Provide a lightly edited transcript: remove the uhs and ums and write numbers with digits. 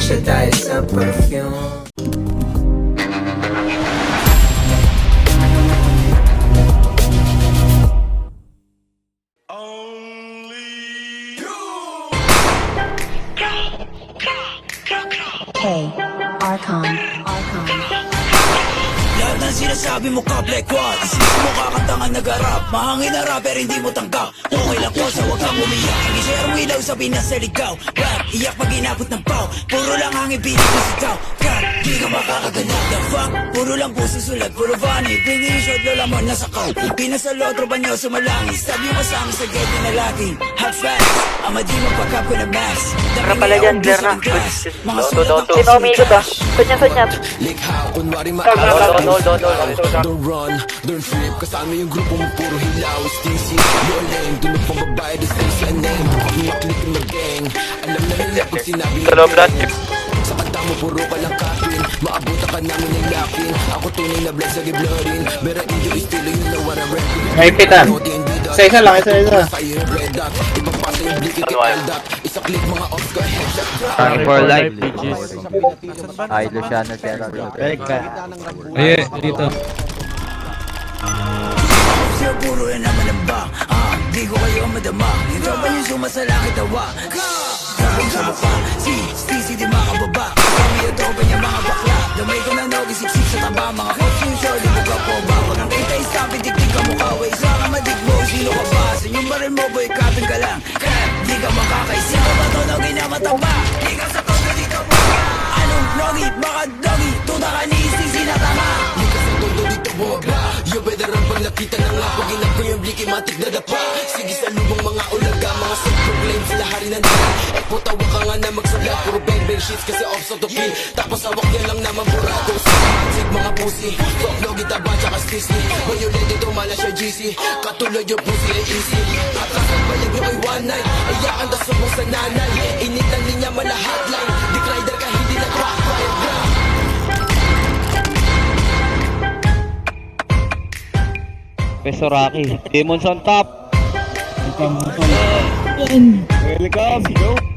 siya dahil sa perfume. Hey, Archon. Lahat ng sinasabi mo ka, Black One. Isipin mo kakantangan nag-arap. Mahangin na rapper, hindi mo tanggap. Okay lang ko sa wag kang umiyak. Nag-share mo ilaw, sabi na sa ligaw. Rap, iyak pag inabot ng pau. Puro lang hangin, pinig ko sitaw. Cut, di ka makakaganap. The fuck, puro lang puso sulat. Puro funny, bringing short, lola mo nasa kaw. Pinasalo, tropa nyo sumalangi. Sabi mo kasama sa gate na lagi. Hot facts, ama di mo pagkap ko na max. Tara pala dyan, clear na. Mga sulat ng Sino umiikot ah? Sanyat. Likha, kunwari Don't run, don't flip. Kasama yung grupo mo, puro hilaw. Stingy, you're lame. Tunog pang babae, the same sa name. Pag maklik yung mag-gang, alam na nila pag sinabi Sa loob lahat. sa kanta mo, puro ka lang kapin. Maabutan ka namin ng lakin. Ako tunay na bless, lagi blurring. Mera inyo, estilo yun na what I'm rapping. May pitan. Isa lang. Sa'yo yung red dot. Ipapasa yung blikit kay L-dot. Isa click mga ops ko, headshot. Time for life, bitches. Ay, Luciano Serra. Ay, dito. Siya puro yan naman ang bang. Di ko kayo madama. Yung tropa yung sumasalangit tawa. Sabong sa mapa. Si Stacy di makababa. Kami yung tropa niya mga bakla. Damay ko ng nogi siksik sa taba. Mga cops yung short, di mo ka po ba? Pag ang kita isapin, tiktik ka mukha. Way sa kamadig mo, sino ka ba? Sa yung baril mo, boy, kapin ka lang. Crap, di ka makakaisip. Ako ba to nogi na mataba? Di ka sa tono, di ka pa. Anong nogi? Baka dogi? Tuta ka ni Stacy na tama. Di ka sa tondo dito bumaba. Yo, veteran pag nakita na nga. Pag inap ko yung bliki, matik na dapa. Sige sa lubong mga ulaga. Mga self-proclaim sila hari ng dala. Tawa ka nga na magsulat. Puro bang shits kasi off sa topi. Tapos hawak niya lang naman burado. Sa magic mga pussy. Fuck no, gitaba tsaka sticky. Violent dito mala siya GC. Katulad yung pussy ay easy. Atasan bayag nyo ay one night. Iyakan da subong sa nanay. Init ang linya mala hotline. Dick rider ka hindi na crack fire ground. Peso Rocky. Demons on top. Welcome. Go.